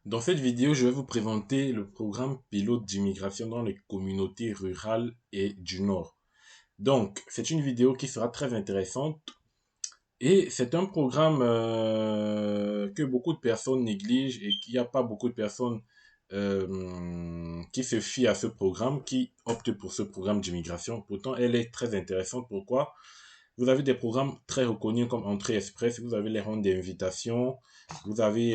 Dans cette vidéo, je vais vous présenter le programme pilote d'immigration dans les communautés rurales et du Nord. Donc, c'est une vidéo qui sera très intéressante et c'est un programme que beaucoup de personnes négligent et qu'il n'y a pas beaucoup de personnes qui se fient à ce programme, qui optent pour ce programme d'immigration. Pourtant, elle est très intéressante. Pourquoi? Vous avez des programmes très reconnus comme Entrée Express, vous avez les rondes d'invitation, vous avez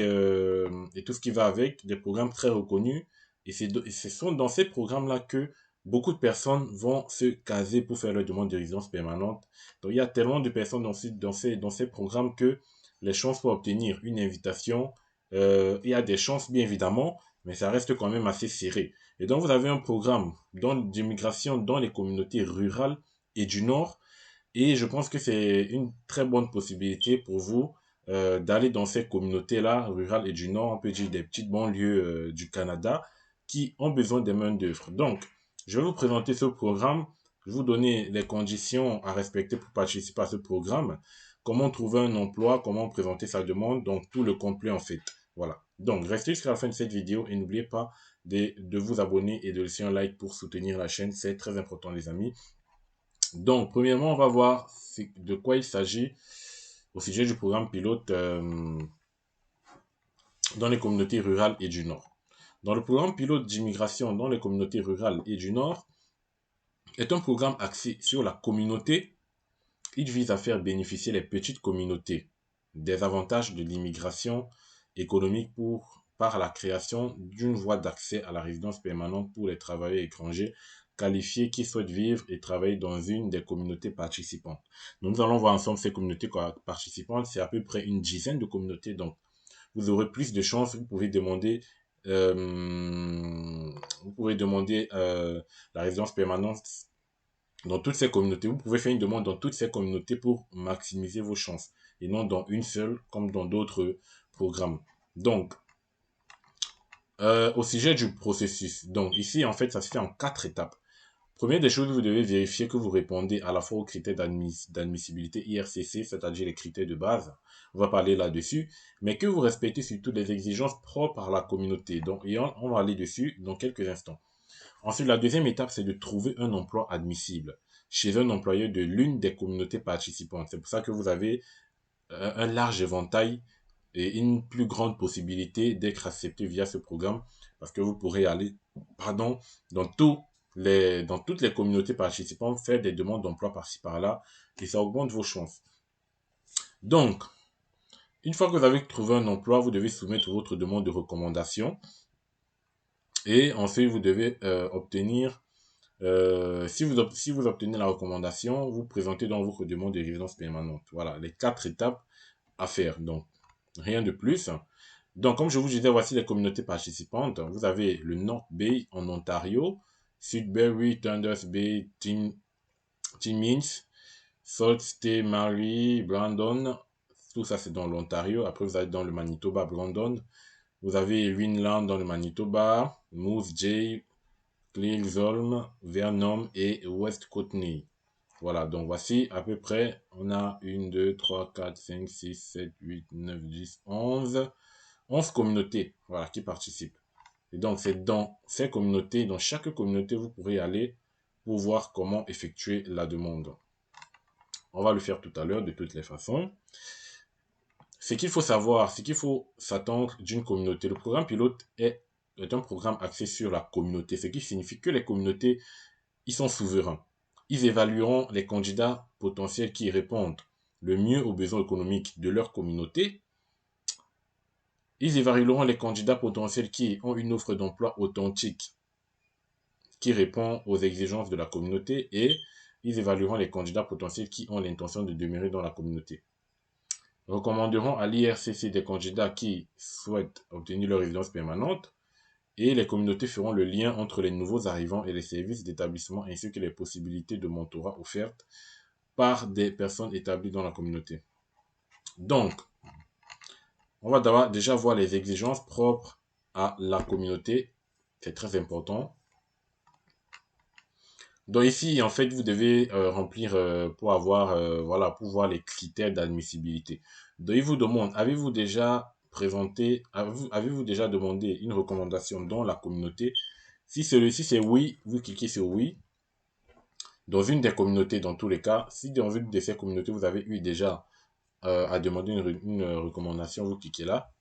et tout ce qui va avec, des programmes très reconnus. Et ce sont dans ces programmes-là que beaucoup de personnes vont se caser pour faire leur demande de résidence permanente. Donc il y a tellement de personnes dans ces programmes que les chances pour obtenir une invitation, il y a des chances bien évidemment, mais ça reste quand même assez serré. Et donc vous avez un programme d'immigration dans les communautés rurales et du Nord et je pense que c'est une très bonne possibilité pour vous d'aller dans ces communautés-là, rurales et du Nord, on peut dire des petites banlieues du Canada, qui ont besoin des main-d'œuvre. Donc, je vais vous présenter ce programme, je vais vous donner les conditions à respecter pour participer à ce programme, comment trouver un emploi, comment présenter sa demande, donc tout le complet en fait. Voilà. Donc, restez jusqu'à la fin de cette vidéo et n'oubliez pas de vous abonner et de laisser un like pour soutenir la chaîne, c'est très important les amis. Donc, premièrement, on va voir de quoi il s'agit au sujet du programme pilote dans les communautés rurales et du Nord. Dans le programme pilote d'immigration dans les communautés rurales et du Nord est un programme axé sur la communauté. Il vise à faire bénéficier les petites communautés des avantages de l'immigration économique par la création d'une voie d'accès à la résidence permanente pour les travailleurs étrangers qualifiés qui souhaitent vivre et travailler dans une des communautés participantes. Donc, nous allons voir ensemble ces communautés participantes. C'est à peu près une dizaine de communautés. Donc, vous aurez plus de chances. Vous pouvez demander la résidence permanente dans toutes ces communautés. Vous pouvez faire une demande dans toutes ces communautés pour maximiser vos chances et non dans une seule comme dans d'autres programmes. Donc, au sujet du processus. Donc, ici, en fait, ça se fait en 4 étapes. Première des choses, vous devez vérifier que vous répondez à la fois aux critères d'admissibilité IRCC, c'est-à-dire les critères de base. On va parler là-dessus, mais que vous respectez surtout les exigences propres à la communauté. Donc, et on va aller dessus dans quelques instants. Ensuite, la deuxième étape, c'est de trouver un emploi admissible chez un employeur de l'une des communautés participantes. C'est pour ça que vous avez un large éventail et une plus grande possibilité d'être accepté via ce programme parce que vous pourrez aller, pardon, dans dans toutes les communautés participantes, faire des demandes d'emploi par-ci par-là et ça augmente vos chances. Donc, une fois que vous avez trouvé un emploi, vous devez soumettre votre demande de recommandation et ensuite vous devez obtenir si vous obtenez la recommandation, vous présentez donc votre demande de résidence permanente. Voilà, les 4 étapes à faire. Donc, rien de plus. Donc, comme je vous disais, voici les communautés participantes. Vous avez le North Bay en Ontario, Sudbury, Thunders Bay, Timmins, Sault Ste. Marie, Brandon. Tout ça, c'est dans l'Ontario. Après, vous avez dans le Manitoba, Brandon. Vous avez Winland dans le Manitoba, Moose Jaw, Clearsholm, Vernon et West Kootenay. Voilà, donc voici à peu près, on a 1, 2, 3, 4, 5, 6, 7, 8, 9, 10, 11 communautés voilà, qui participent. Et donc, c'est dans ces communautés, dans chaque communauté, vous pourrez aller pour voir comment effectuer la demande. On va le faire tout à l'heure de toutes les façons. Ce qu'il faut savoir, ce qu'il faut s'attendre d'une communauté. Le programme pilote est un programme axé sur la communauté, ce qui signifie que les communautés, ils sont souverains. Ils évalueront les candidats potentiels qui répondent le mieux aux besoins économiques de leur communauté. Ils évalueront les candidats potentiels qui ont une offre d'emploi authentique qui répond aux exigences de la communauté et ils évalueront les candidats potentiels qui ont l'intention de demeurer dans la communauté. Recommanderont à l'IRCC des candidats qui souhaitent obtenir leur résidence permanente et les communautés feront le lien entre les nouveaux arrivants et les services d'établissement ainsi que les possibilités de mentorat offertes par des personnes établies dans la communauté. Donc, on va d'abord déjà voir les exigences propres à la communauté. C'est très important. Donc ici, en fait, vous devez remplir pour avoir, voilà, pour voir les critères d'admissibilité. Donc il vous demande, avez-vous déjà présenté, avez-vous déjà demandé une recommandation dans la communauté? Si celui-ci c'est oui, vous cliquez sur oui. Dans une des communautés, dans tous les cas, si dans une de ces communautés, vous avez eu déjà à demander une recommandation, vous cliquez là.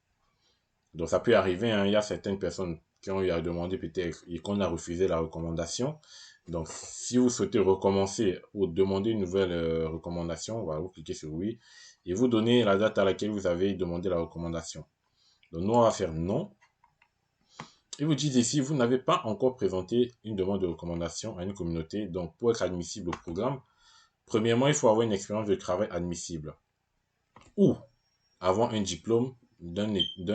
Donc ça peut arriver, hein, il y a certaines personnes qui ont eu à demander peut-être et qu'on a refusé la recommandation. Donc si vous souhaitez recommencer ou demander une nouvelle recommandation, voilà, vous cliquez sur oui et vous donnez la date à laquelle vous avez demandé la recommandation. Donc nous on va faire non. Et vous dites ici, vous n'avez pas encore présenté une demande de recommandation à une communauté. Donc pour être admissible au programme, premièrement, il faut avoir une expérience de travail admissible ou avoir un diplôme d'un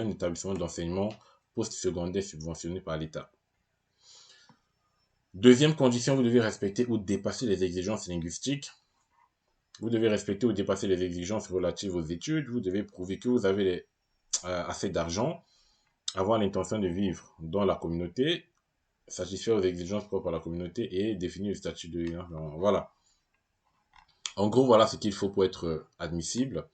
établissement d'enseignement postsecondaire subventionné par l'État. Deuxième condition, vous devez respecter ou dépasser les exigences linguistiques. Vous devez respecter ou dépasser les exigences relatives aux études. Vous devez prouver que vous avez assez d'argent, avoir l'intention de vivre dans la communauté, satisfaire aux exigences propres à la communauté et définir le statut de... Voilà. En gros, voilà ce qu'il faut pour être admissible.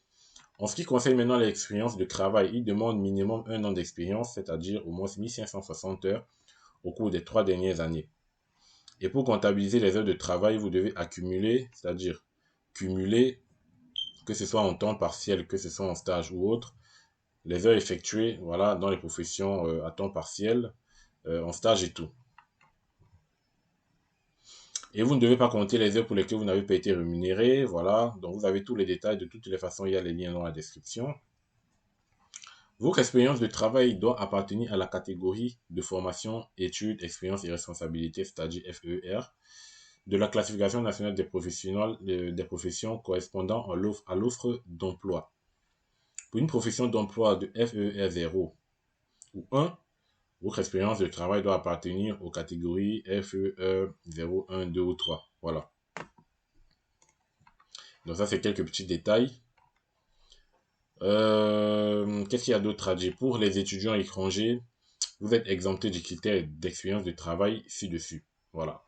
En ce qui concerne maintenant l'expérience de travail, il demande minimum 1 an d'expérience, c'est-à-dire au moins 1560 heures au cours des 3 dernières années. Et pour comptabiliser les heures de travail, vous devez accumuler, c'est-à-dire cumuler, que ce soit en temps partiel, que ce soit en stage ou autre, les heures effectuées voilà, dans les professions à temps partiel, en stage et tout. Et vous ne devez pas compter les heures pour lesquelles vous n'avez pas été rémunéré. Voilà, donc vous avez tous les détails. De toutes les façons, il y a les liens dans la description. Votre expérience de travail doit appartenir à la catégorie de formation, études, expérience et responsabilité, c'est-à-dire FER, de la classification nationale des professionnels des professions correspondant à l'offre d'emploi. Pour une profession d'emploi de FER 0 ou 1, votre expérience de travail doit appartenir aux catégories FER 0, 1, 2 ou 3. Voilà. Donc ça, c'est quelques petits détails. Qu'est-ce qu'il y a d'autre à dire? Pour les étudiants étrangers, vous êtes exempté du critère d'expérience de travail ci-dessus. Voilà.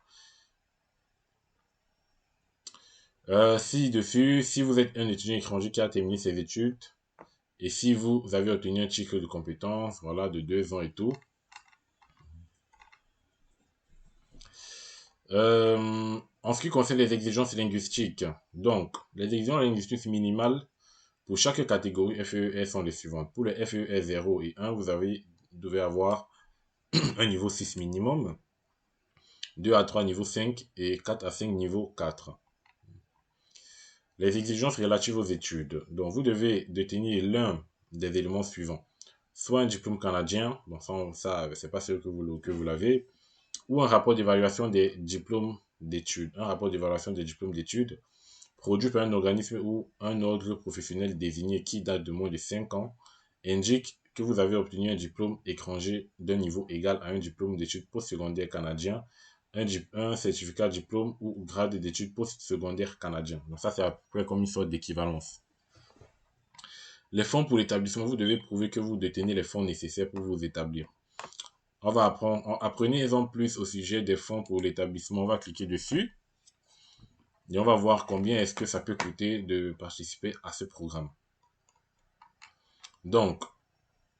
Ci-dessus, si vous êtes un étudiant étranger qui a terminé ses études, et si vous avez obtenu un titre de compétence, voilà, de 2 ans et tout. En ce qui concerne les exigences linguistiques, donc, les exigences linguistiques minimales pour chaque catégorie FEE sont les suivantes. Pour les FEE 0 et 1, vous devez avoir un niveau 6 minimum, 2 à 3 niveau 5 et 4 à 5 niveau 4. Les exigences relatives aux études. Donc, vous devez détenir l'un des éléments suivants. Soit un diplôme canadien, bon ça c'est pas sûr que vous l'avez, ou un rapport d'évaluation des diplômes d'études. Un rapport d'évaluation des diplômes d'études produit par un organisme ou un ordre professionnel désigné qui date de moins de 5 ans indique que vous avez obtenu un diplôme étranger d'un niveau égal à un diplôme d'études postsecondaires canadien, un certificat diplôme ou grade d'études postsecondaires canadien. Donc ça, c'est à peu près comme une sorte d'équivalence. Les fonds pour l'établissement, vous devez prouver que vous détenez les fonds nécessaires pour vous établir. On va apprendre, apprenez-en plus au sujet des fonds pour l'établissement. On va cliquer dessus et on va voir combien est-ce que ça peut coûter de participer à ce programme. Donc,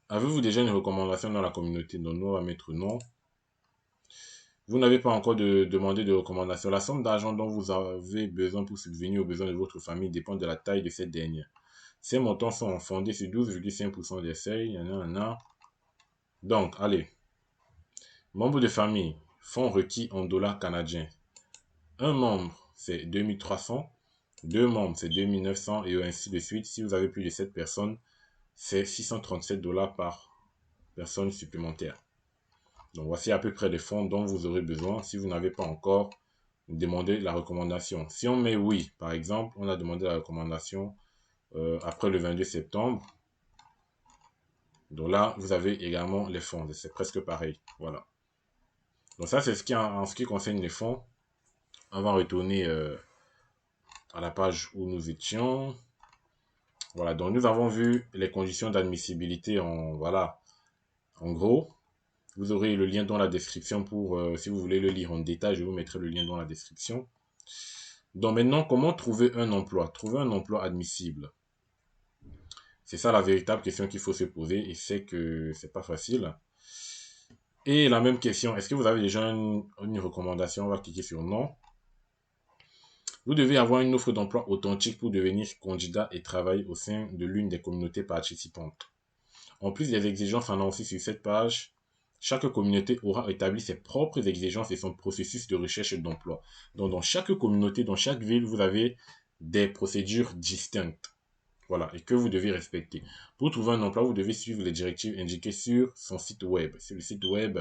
avez-vous déjà une recommandation dans la communauté? Donc, nous, on va mettre non. Vous n'avez pas encore demandé de recommandation. La somme d'argent dont vous avez besoin pour subvenir aux besoins de votre famille dépend de la taille de cette dernière. Ces montants sont fondés sur 12,5% des seuils. Donc, allez. Membres de famille, fonds requis en dollars canadiens. Un membre, c'est 2300. Deux membres, c'est 2900 et ainsi de suite. Si vous avez plus de 7 personnes, c'est 637 dollars par personne supplémentaire. Donc voici à peu près les fonds dont vous aurez besoin si vous n'avez pas encore demandé la recommandation. Si on met oui, par exemple, on a demandé la recommandation après le 22 septembre. Donc là, vous avez également les fonds. C'est presque pareil. Voilà. Donc ça, c'est en ce qui concerne les fonds. On va retourner à la page où nous étions. Voilà, donc nous avons vu les conditions d'admissibilité voilà, en gros. Vous aurez le lien dans la description pour, si vous voulez le lire en détail, je vous mettrai le lien dans la description. Donc maintenant, comment trouver un emploi? Trouver un emploi admissible. C'est ça la véritable question qu'il faut se poser et c'est que c'est pas facile. Et la même question, est-ce que vous avez déjà une recommandation? On va cliquer sur non. Vous devez avoir une offre d'emploi authentique pour devenir candidat et travailler au sein de l'une des communautés participantes. En plus des exigences annoncées sur cette page, chaque communauté aura établi ses propres exigences et son processus de recherche d'emploi. Donc, dans chaque communauté, dans chaque ville, vous avez des procédures distinctes. Voilà, et que vous devez respecter. Pour trouver un emploi, vous devez suivre les directives indiquées sur son site web. C'est le site web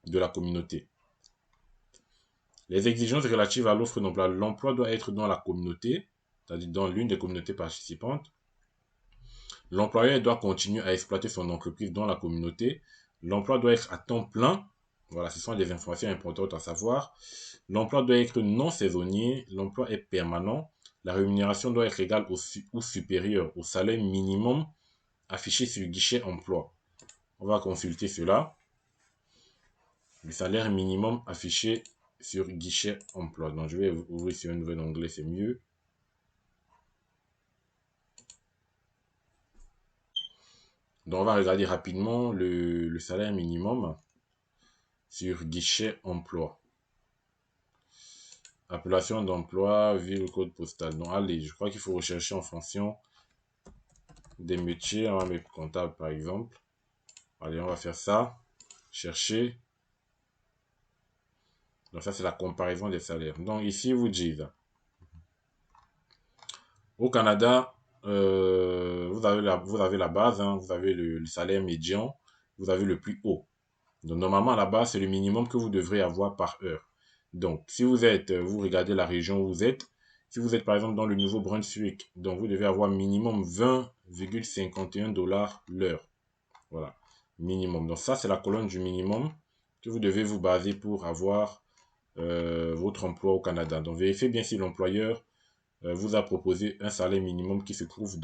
de la communauté. Les exigences relatives à l'offre d'emploi. L'emploi doit être dans la communauté, c'est-à-dire dans l'une des communautés participantes. L'employeur doit continuer à exploiter son entreprise dans la communauté. L'emploi doit être à temps plein. Voilà, ce sont des informations importantes à savoir. L'emploi doit être non saisonnier. L'emploi est permanent. La rémunération doit être égale ou supérieure au salaire minimum affiché sur le guichet emploi. On va consulter cela. Le salaire minimum affiché sur guichet emploi. Donc, je vais ouvrir sur un nouvel onglet, c'est mieux. Donc, on va regarder rapidement le salaire minimum sur guichet emploi. Appellation d'emploi, ville, code postal. Donc, allez, je crois qu'il faut rechercher en fonction des métiers. On va mettre comptable, par exemple. Allez, on va faire ça. Chercher. Donc, ça, c'est la comparaison des salaires. Donc, ici, vous dites, au Canada, vous avez la base, hein, vous avez le salaire médian, vous avez le plus haut. Donc, normalement, à la base, c'est le minimum que vous devrez avoir par heure. Donc, si vous regardez la région où vous êtes, si vous êtes par exemple dans le Nouveau-Brunswick, donc vous devez avoir minimum 20,51 $ l'heure. Voilà, minimum. Donc, ça, c'est la colonne du minimum que vous devez vous baser pour avoir votre emploi au Canada. Donc, vérifiez bien si l'employeur vous a proposé un salaire minimum qui se trouve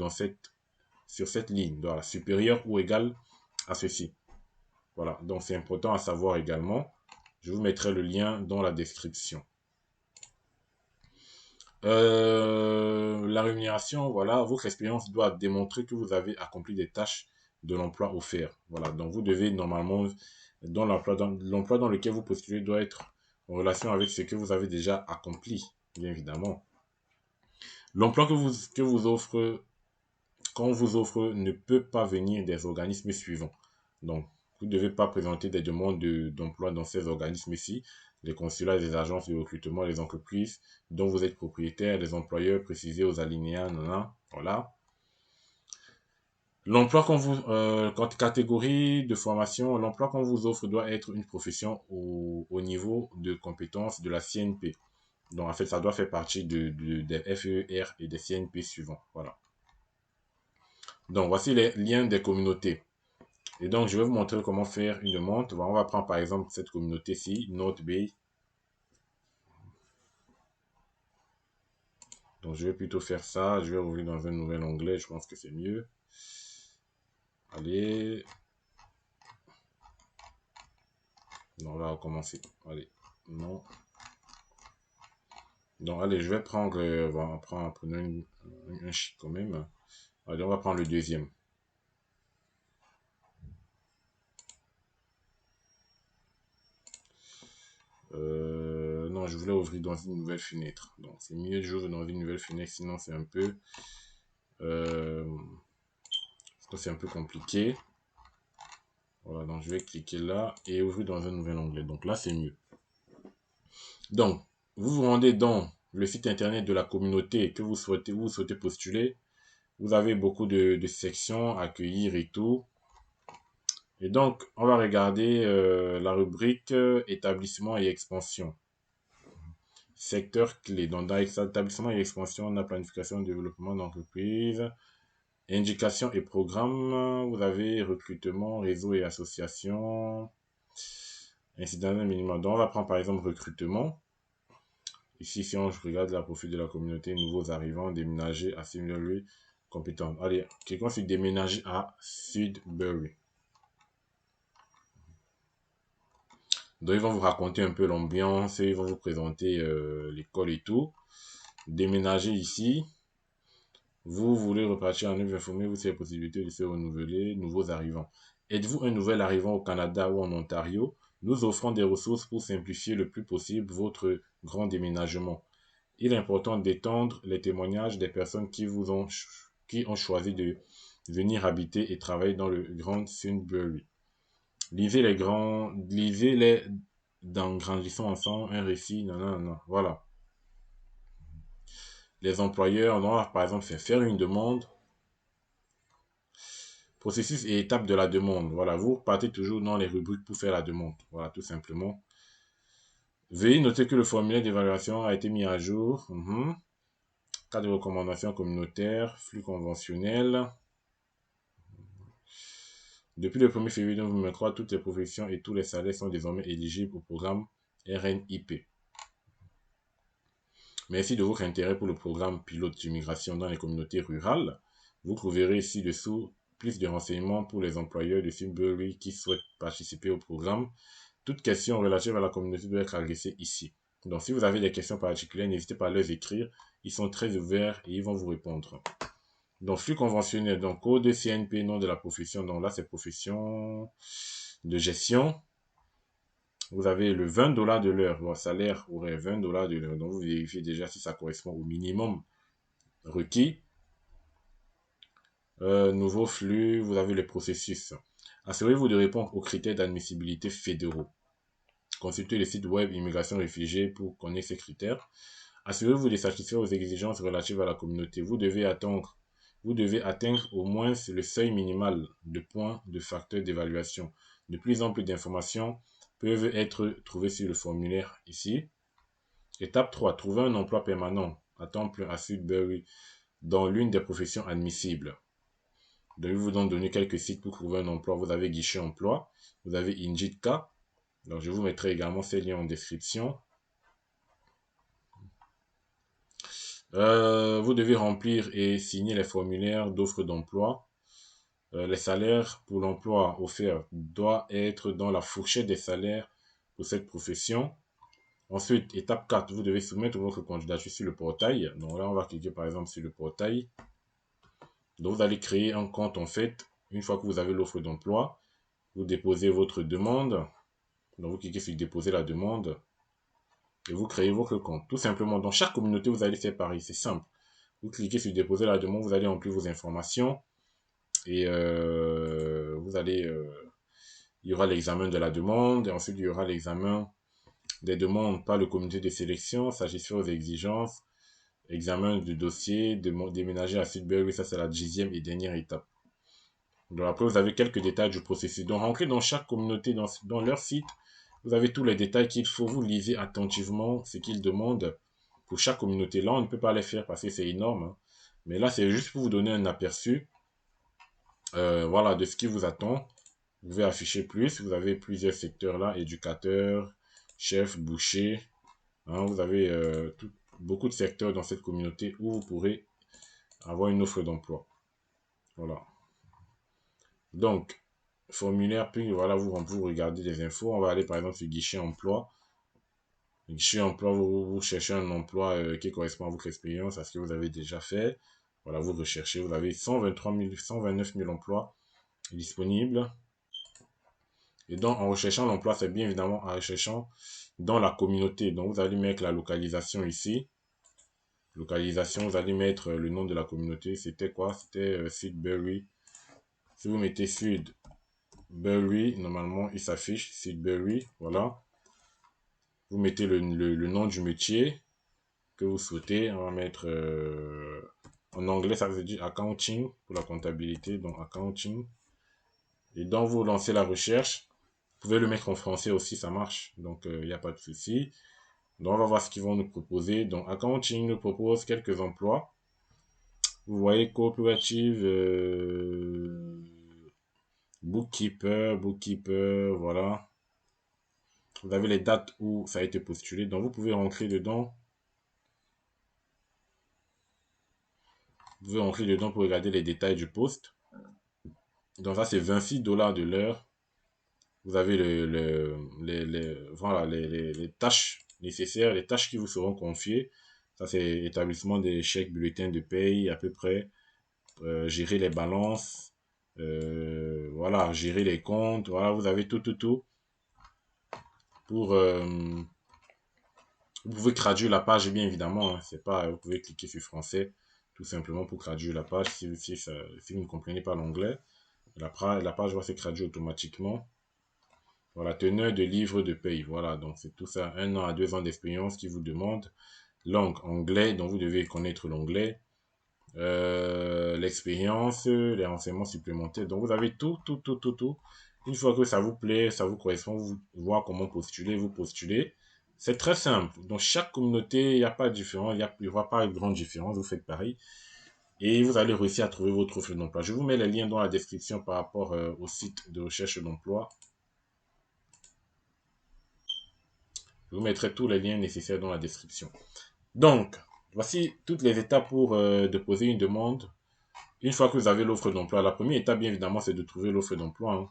sur cette ligne, voilà, supérieur ou égal à ceci. Voilà, donc c'est important à savoir également. Je vous mettrai le lien dans la description. La rémunération, voilà, votre expérience doit démontrer que vous avez accompli des tâches de l'emploi offert. Voilà, donc vous devez normalement, l'emploi dans lequel vous postulez doit être en relation avec ce que vous avez déjà accompli, bien évidemment. L'emploi qu'on vous offre ne peut pas venir des organismes suivants. Donc, vous ne devez pas présenter des demandes d'emploi dans ces organismes-ci, les consulats, les agences de recrutement, les entreprises dont vous êtes propriétaire, les employeurs précisés aux alinéas, voilà. L'emploi catégorie de formation, l'emploi qu'on vous offre doit être une profession au niveau de compétences de la CNP. Donc, en fait, ça doit faire partie des FER et des CNP suivants. Voilà. Donc, voici les liens des communautés. Et donc, je vais vous montrer comment faire une demande. On va prendre par exemple cette communauté-ci, North Bay. Donc, je vais plutôt faire ça. Je vais ouvrir dans un nouvel onglet. Je pense que c'est mieux. Allez. Non, on va recommencer. Allez. Non. Donc, allez, je vais prendre, on va prendre un chic quand même. Allez, on va prendre le deuxième. Non, je voulais ouvrir dans une nouvelle fenêtre. Donc, c'est mieux de j'ouvre dans une nouvelle fenêtre, sinon c'est un peu compliqué. Voilà, donc je vais cliquer là et ouvrir dans un nouvel onglet. Donc là, c'est mieux. Donc, vous vous rendez dans le site internet de la communauté que vous souhaitez postuler. Vous avez beaucoup de sections, accueillir et tout. Et donc, on va regarder la rubrique établissement et expansion. Secteur clé. Donc, dans établissement et expansion, on a planification, développement d'entreprise, indication et programme. Vous avez recrutement, réseau et association. Incident minimum. Donc, on va prendre par exemple recrutement. Ici, si on regarde la profil de la communauté, nouveaux arrivants, déménager à Sudbury, compétent. Allez, quelqu'un fait déménager à Sudbury. Donc, ils vont vous raconter un peu l'ambiance, ils vont vous présenter l'école et tout. Déménager ici. Vous voulez repartir en neuf, informez-vous sur les possibilités de se renouveler, nouveaux arrivants. Êtes-vous un nouvel arrivant au Canada ou en Ontario? Nous offrons des ressources pour simplifier le plus possible votre grand déménagement. Il est important d'étendre les témoignages des personnes qui ont choisi de venir habiter et travailler dans le Grand Sunbury. Lisez-les dans Grandissons ensemble, un récit, non, non, non, voilà. Les employeurs, on va par exemple faire une demande. Processus et étapes de la demande. Voilà, vous partez toujours dans les rubriques pour faire la demande. Voilà, tout simplement. Veuillez noter que le formulaire d'évaluation a été mis à jour. Cas de recommandation communautaire, flux conventionnel. Depuis le 1er février 2023, toutes les professions et tous les salaires sont désormais éligibles au programme RNIP. Merci de votre intérêt pour le programme pilote d'immigration dans les communautés rurales. Vous trouverez ci-dessous plus de renseignements pour les employeurs de Sunbury qui souhaitent participer au programme. Toute question relative à la communauté doit être adressée ici. Donc, si vous avez des questions particulières, n'hésitez pas à les écrire. Ils sont très ouverts et ils vont vous répondre. Donc, flux conventionnel. Donc, code CNP, nom de la profession. Donc là, c'est profession de gestion. Vous avez le 20 $ de l'heure. Votre salaire aurait 20 $ de l'heure. Donc, vous vérifiez déjà si ça correspond au minimum requis. Nouveau flux, vous avez le processus. Assurez-vous de répondre aux critères d'admissibilité fédéraux. Consultez le site web Immigration Réfugiés pour connaître ces critères. Assurez-vous de satisfaire aux exigences relatives à la communauté. Vous devez atteindre au moins le seuil minimal de points de facteur d'évaluation. De plus en plus d'informations peuvent être trouvées sur le formulaire ici. Étape 3. Trouver un emploi permanent à temps plein à Sudbury dans l'une des professions admissibles. Je vais vous donner quelques sites pour trouver un emploi. Vous avez Guichet Emploi, vous avez Injitka. Donc, je vous mettrai également ces liens en description. Vous devez remplir et signer les formulaires d'offres d'emploi. Les salaires pour l'emploi offert doivent être dans la fourchette des salaires pour cette profession. Ensuite, étape 4, vous devez soumettre votre candidature sur le portail. Donc là, on va cliquer par exemple sur le portail. Donc, vous allez créer un compte en fait. Une fois que vous avez l'offre d'emploi, vous déposez votre demande. Donc, vous cliquez sur déposer la demande et vous créez votre compte. Tout simplement, dans chaque communauté, vous allez faire pareil. C'est simple. Vous cliquez sur déposer la demande, vous allez remplir vos informations et il y aura l'examen de la demande et ensuite il y aura l'examen des demandes par le comité de sélection, satisfaire aux exigences, examen du dossier, déménager à Sudbury, ça c'est la 10e et dernière étape. Donc après, vous avez quelques détails du processus. Donc, rentrez dans chaque communauté, dans leur site. Vous avez tous les détails qu'il faut. Vous lisez attentivement ce qu'ils demandent pour chaque communauté. Là, on ne peut pas les faire parce que c'est énorme. Hein. Mais là, c'est juste pour vous donner un aperçu voilà, de ce qui vous attend. Vous pouvez afficher plus. Vous avez plusieurs secteurs là. Éducateurs, chefs, bouchers. Hein, vous avez beaucoup de secteurs dans cette communauté où vous pourrez avoir une offre d'emploi. Voilà. Donc, formulaire, puis voilà, vous regardez les infos. On va aller par exemple sur guichet emploi. Guichet emploi, vous cherchez un emploi qui correspond à votre expérience, à ce que vous avez déjà fait. Voilà, vous recherchez, vous avez 129 000 emplois disponibles. Et donc, en recherchant l'emploi, c'est bien évidemment en recherchant dans la communauté. Donc, vous allez mettre la localisation ici. Localisation, vous allez mettre le nom de la communauté. C'était quoi? C'était Sudbury. Si vous mettez Sudbury, normalement, il s'affiche Sudbury. Voilà. Vous mettez le nom du métier que vous souhaitez. On va mettre en anglais, ça veut dire accounting pour la comptabilité. Donc, accounting. Et donc, vous lancez la recherche. Vous pouvez le mettre en français aussi, ça marche. Donc, il n'y a pas de souci. Donc, on va voir ce qu'ils vont nous proposer. Donc, accounting nous propose quelques emplois. Vous voyez, coopérative, bookkeeper, voilà. Vous avez les dates où ça a été postulé. Donc, vous pouvez rentrer dedans. Vous pouvez rentrer dedans pour regarder les détails du poste. Donc, ça, c'est 26 $ de l'heure. Vous avez voilà, les tâches nécessaires, les tâches qui vous seront confiées. Ça, c'est établissement des chèques, bulletins de paye, à peu près. Gérer les balances. Voilà, gérer les comptes. Voilà, vous avez tout. Pour, vous pouvez traduire la page, bien évidemment. Hein, c'est pas, vous pouvez cliquer sur français, tout simplement pour traduire la page. Si vous ne comprenez pas l'anglais, la page va se traduire automatiquement. Voilà, teneur de livre de paye. Voilà, donc c'est tout ça. 1 an à 2 ans d'expérience qui vous demande. Langue anglais, donc vous devez connaître l'anglais. L'expérience, les renseignements supplémentaires. Donc vous avez tout. Une fois que ça vous plaît, ça vous correspond, vous voir comment postuler, vous postulez. C'est très simple. Dans chaque communauté, il n'y a pas de différence, il n'y aura pas de grande différence, vous faites pareil. Et vous allez réussir à trouver votre offre d'emploi. Je vous mets les liens dans la description par rapport au site de recherche d'emploi. Je vous mettrai tous les liens nécessaires dans la description. Donc, voici toutes les étapes pour déposer une demande. Une fois que vous avez l'offre d'emploi, la première étape, bien évidemment, c'est de trouver l'offre d'emploi. Hein.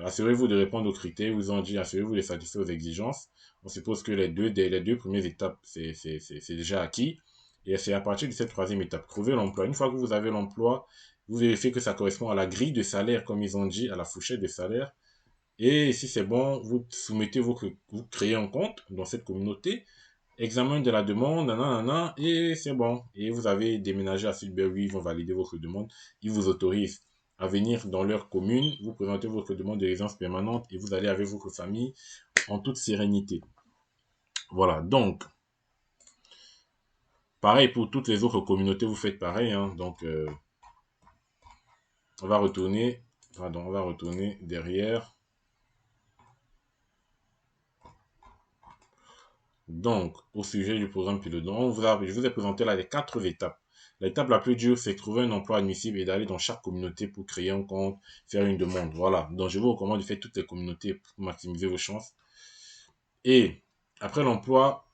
Assurez-vous de répondre aux critères. Vous ont dit, assurez-vous de satisfaire aux exigences. On suppose que les deux premières étapes, c'est déjà acquis. Et c'est à partir de cette troisième étape, trouver l'emploi. Une fois que vous avez l'emploi, vous vérifiez que ça correspond à la grille de salaire, comme ils ont dit, à la fourchette de salaire. Et si c'est bon, vous soumettez vous créez un compte dans cette communauté, examen de la demande, nanana, et c'est bon. Et vous avez déménagé à Sudbury, ils vont valider votre demande, ils vous autorisent à venir dans leur commune, vous présentez votre demande de résidence permanente et vous allez avec votre famille en toute sérénité. Voilà, donc, pareil pour toutes les autres communautés, vous faites pareil. Hein, donc, on va retourner derrière. Donc, au sujet du programme pilote, je vous ai présenté là les 4 étapes. L'étape la plus dure, c'est de trouver un emploi admissible et d'aller dans chaque communauté pour créer un compte, faire une demande. Voilà. Donc, je vous recommande de faire toutes les communautés pour maximiser vos chances. Et après l'emploi,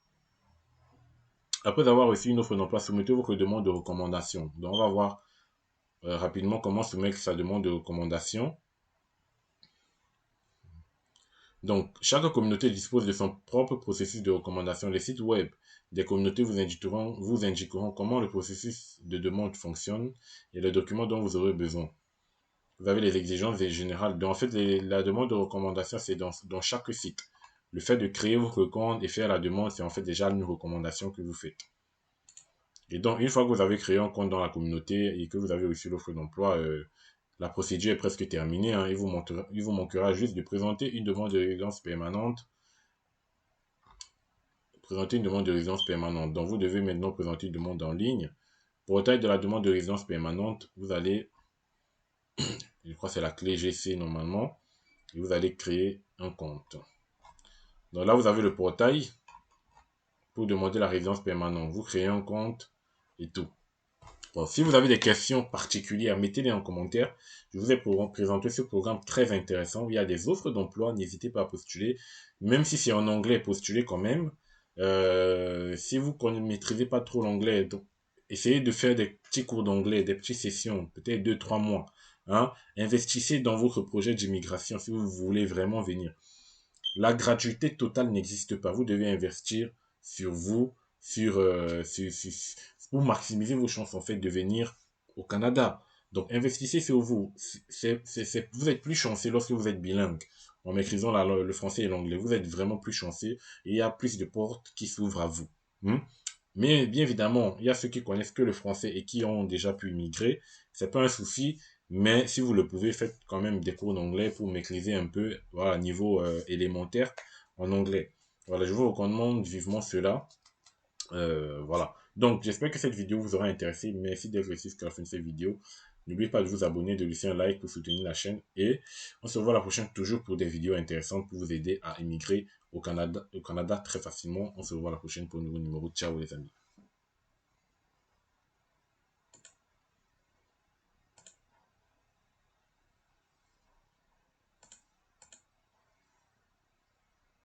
après avoir reçu une offre d'emploi, soumettez votre demande de recommandation. Donc, on va voir rapidement comment soumettre sa demande de recommandation. Donc, chaque communauté dispose de son propre processus de recommandation. Les sites web des communautés vous indiqueront comment le processus de demande fonctionne et les documents dont vous aurez besoin. Vous avez les exigences générales. Donc, en fait, la demande de recommandation, c'est dans chaque site. Le fait de créer votre compte et faire la demande, c'est en fait déjà une recommandation que vous faites. Et donc, une fois que vous avez créé un compte dans la communauté et que vous avez reçu l'offre d'emploi, la procédure est presque terminée. Hein. Il vous manquera juste de présenter une demande de résidence permanente. Donc, vous devez maintenant présenter une demande en ligne. Portail de la demande de résidence permanente, vous allez, je crois que c'est la clé GC normalement, et vous allez créer un compte. Donc là, vous avez le portail pour demander la résidence permanente. Vous créez un compte et tout. Bon, si vous avez des questions particulières, mettez-les en commentaire. Je vous ai présenté ce programme très intéressant. Il y a des offres d'emploi, n'hésitez pas à postuler. Même si c'est en anglais, postulez quand même. Si vous ne maîtrisez pas trop l'anglais, essayez de faire des petits cours d'anglais, des petites sessions, peut-être 2-3 mois. Hein. Investissez dans votre projet d'immigration si vous voulez vraiment venir. La gratuité totale n'existe pas. Vous devez investir sur vous, pour maximiser vos chances en fait de venir au Canada. Donc investissez sur vous. Vous êtes plus chanceux lorsque vous êtes bilingue en maîtrisant le français et l'anglais. Vous êtes vraiment plus chanceux et il y a plus de portes qui s'ouvrent à vous. Mais bien évidemment, il y a ceux qui connaissent que le français et qui ont déjà pu immigrer. C'est pas un souci. Mais si vous le pouvez, faites quand même des cours d'anglais pour maîtriser un peu, voilà, niveau élémentaire en anglais. Voilà, je vous recommande vivement cela. Voilà. Donc, j'espère que cette vidéo vous aura intéressé. Merci d'être resté jusqu'à la fin de cette vidéo. N'oubliez pas de vous abonner, de laisser un like pour soutenir la chaîne. Et on se revoit la prochaine toujours pour des vidéos intéressantes pour vous aider à immigrer au Canada très facilement. On se revoit la prochaine pour un nouveau numéro. Ciao les amis.